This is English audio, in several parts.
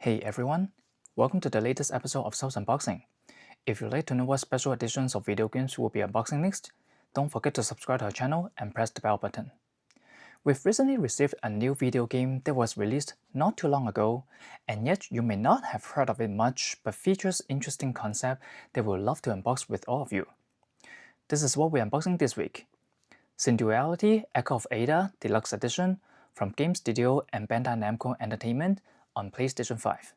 Hey everyone, welcome to the latest episode of Soul's Unboxing. If you'd like to know what special editions of video games we'll be unboxing next, don't forget to subscribe to our channel and press the bell button. We've recently received a new video game that was released not too long ago, and yet you may not have heard of it much, but features interesting concept that we'd love to unbox with all of you. This is what we're unboxing this week. Synduality Echo of Ada Deluxe Edition from Game Studio and Bandai Namco Entertainment on PlayStation 5.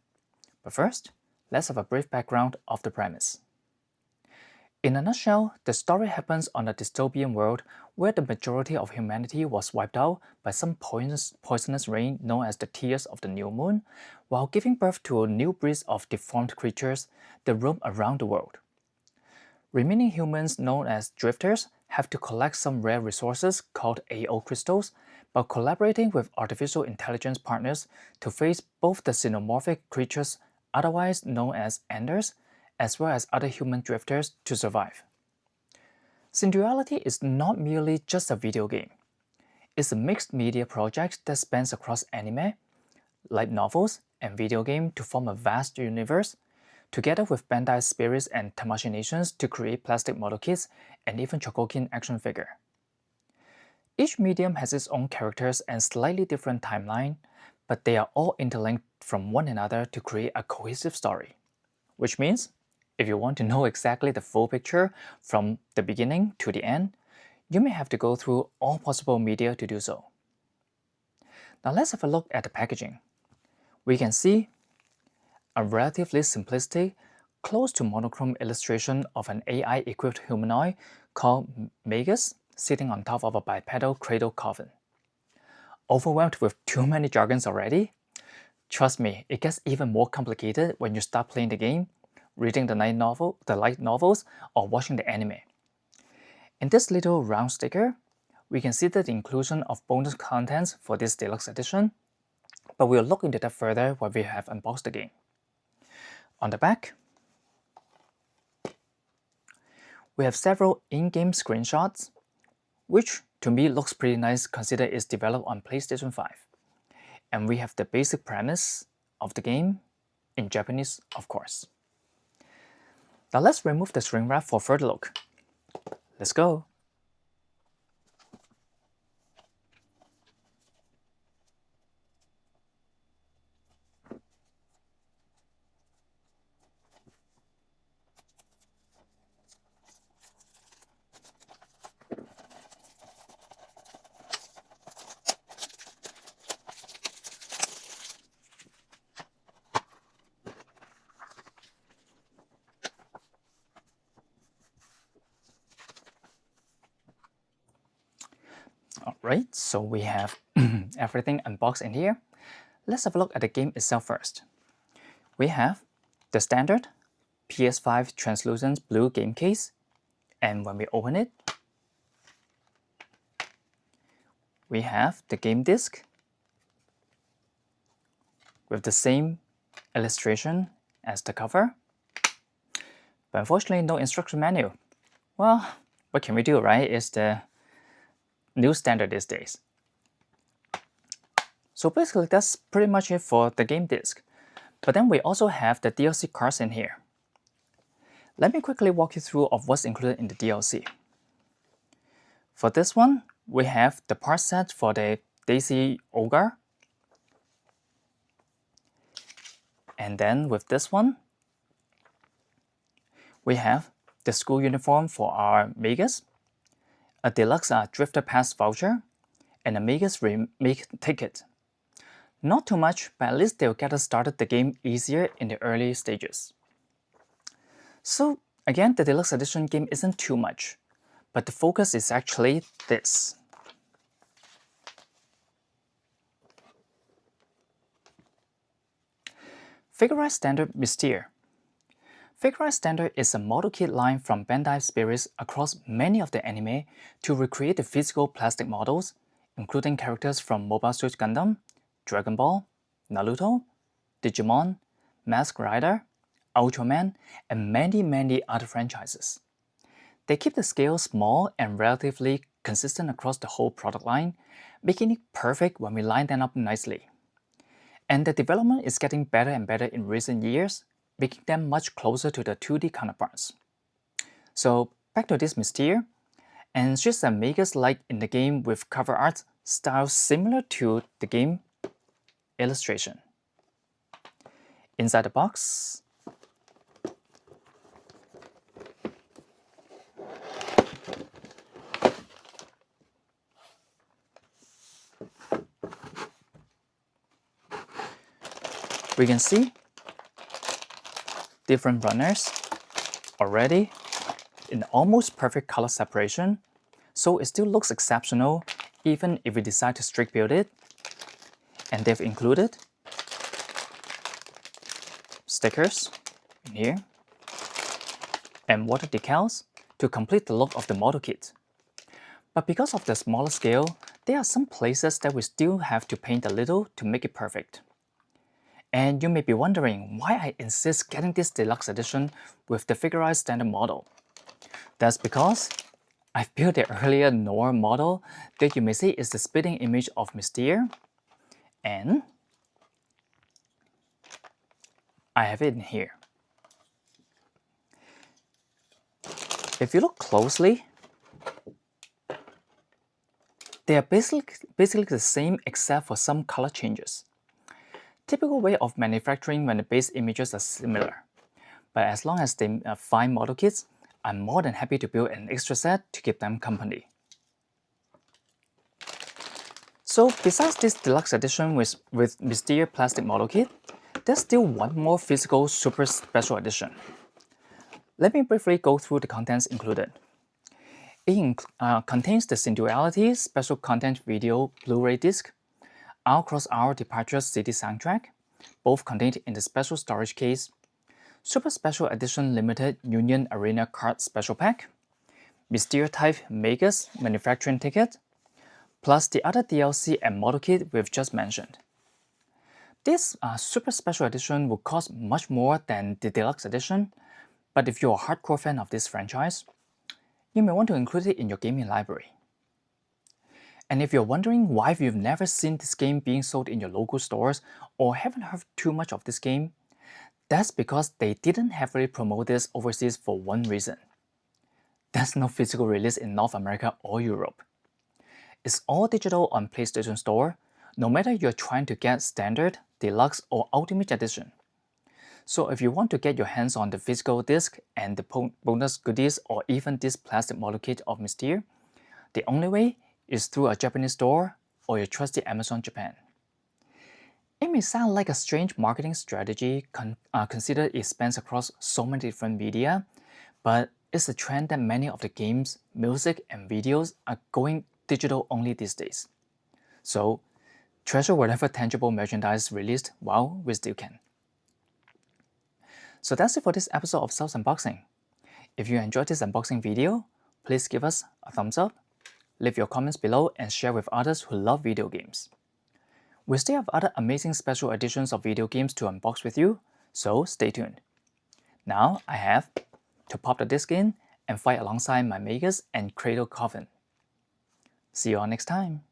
But first, let's have a brief background of the premise. In a nutshell, the story happens on a dystopian world where the majority of humanity was wiped out by some poisonous rain known as the Tears of the New Moon, while giving birth to a new breed of deformed creatures that roam around the world. Remaining humans known as drifters have to collect some rare resources called AO crystals by collaborating with artificial intelligence partners to face both the xenomorphic creatures otherwise known as Enders, as well as other human drifters to survive. Synduality is not merely just a video game. It's a mixed media project that spans across anime, light novels, and video game to form a vast universe, together with Bandai Spirits and Tamashii Nations to create plastic model kits and even Chogokin action figure. Each medium has its own characters and slightly different timeline, but they are all interlinked from one another to create a cohesive story. Which means, if you want to know exactly the full picture from the beginning to the end, you may have to go through all possible media to do so. Now let's have a look at the packaging. We can see a relatively simplistic, close to monochrome illustration of an AI-equipped humanoid called Magus sitting on top of a bipedal Cradle Coffin. Overwhelmed with too many jargons already? Trust me, it gets even more complicated when you start playing the game, reading the light novels, or watching the anime. In this little round sticker, we can see the inclusion of bonus contents for this deluxe edition, but we'll look into that further when we have unboxed the game. On the back, we have several in-game screenshots, which to me looks pretty nice considering it's developed on PlayStation 5. And we have the basic premise of the game, in Japanese of course. Now let's remove the shrink wrap for further look. Let's go! Alright, so we have everything unboxed in here. Let's have a look at the game itself first. We have the standard PS5 translucent blue game case, and when we open it, we have the game disc with the same illustration as the cover, but unfortunately no instruction manual. Well, what can we do, right? It's the new standard these days. So basically that's pretty much it for the game disc. But then we also have the DLC cards in here. Let me quickly walk you through of what's included in the DLC. For this one, we have the part set for the Daisy Ogre. And then with this one, we have the school uniform for our Magus, a deluxe Drifter Pass voucher, and a Magus remake ticket. Not too much, but at least they'll get us started the game easier in the early stages. So again, the Deluxe Edition game isn't too much, but the focus is actually this. Figure-rise Standard Mystere. Figure-rise Standard is a model kit line from Bandai Spirits across many of the anime to recreate the physical plastic models, including characters from Mobile Suit Gundam, Dragon Ball, Naruto, Digimon, Mask Rider, Ultraman, and many other franchises. They keep the scale small and relatively consistent across the whole product line, making it perfect when we line them up nicely. And the development is getting better and better in recent years, making them much closer to the 2D counterparts. So back to this Mystere, and she's a Magus-like in the game with cover art style similar to the game illustration. Inside the box, we can see different runners already in almost perfect color separation, so it still looks exceptional even if we decide to strict build it. And they've included stickers in here and water decals to complete the look of the model kit. But because of the smaller scale, there are some places that we still have to paint a little to make it perfect. And you may be wondering why I insist getting this Deluxe Edition with the Figure-rise Standard model. That's because I've built the earlier Noir model that you may say is the spitting image of Mystere, and I have it in here. If you look closely, they are basically the same except for some color changes. Typical way of manufacturing when the base images are similar. But as long as they are fine model kits, I'm more than happy to build an extra set to keep them company. So besides this Deluxe Edition with Mystere plastic model kit, there's still one more physical super special edition. Let me briefly go through the contents included. It contains the Synduality special content video Blu-ray disc, Hour Cross Hour Departure CD soundtrack, both contained in the special storage case, Super Special Edition Limited Union Arena Card Special Pack, Mystere Type Magus manufacturing ticket, plus the other DLC and model kit we've just mentioned. This Super Special Edition will cost much more than the Deluxe Edition, but if you're a hardcore fan of this franchise, you may want to include it in your gaming library. And if you're wondering why you've never seen this game being sold in your local stores or haven't heard too much of this game, that's because they didn't heavily promote this overseas for one reason. There's no physical release in North America or Europe. It's all digital on PlayStation Store, no matter you're trying to get Standard, Deluxe, or Ultimate Edition. So if you want to get your hands on the physical disc and the bonus goodies or even this plastic model kit of Mystere, the only way is through a Japanese store or your trusty Amazon Japan. It may sound like a strange marketing strategy considered it spans across so many different media, but it's a trend that many of the games, music, and videos are going digital only these days. So treasure whatever tangible merchandise released while we still can. So that's it for this episode of Self Unboxing. If you enjoyed this unboxing video, please give us a thumbs up, leave your comments below, and share with others who love video games. We still have other amazing special editions of video games to unbox with you, so stay tuned. Now I have to pop the disc in and fight alongside my Magus and Cradle Coffin. See you all next time.